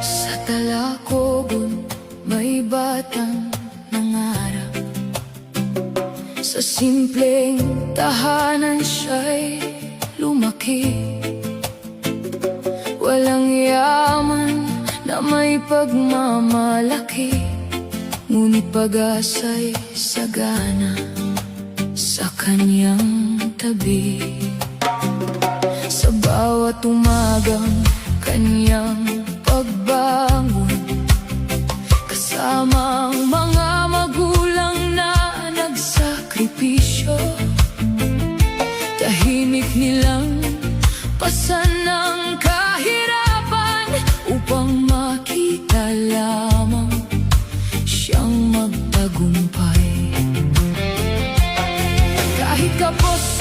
Sa Talacogon may batang nangarap, sa simpleng tahanan siya'y lumaki. Walang yaman na may pagmamalaki, ngunit pag-asa'y sagana sa kanyang tabi. Sa bawat umagang kanyang pagbangon, kasama ang mga magulang na nagsakripisyo, tahimik nilang pasan ng kahirapan upang makita lamang siyang magtagumpay. Kahit kapos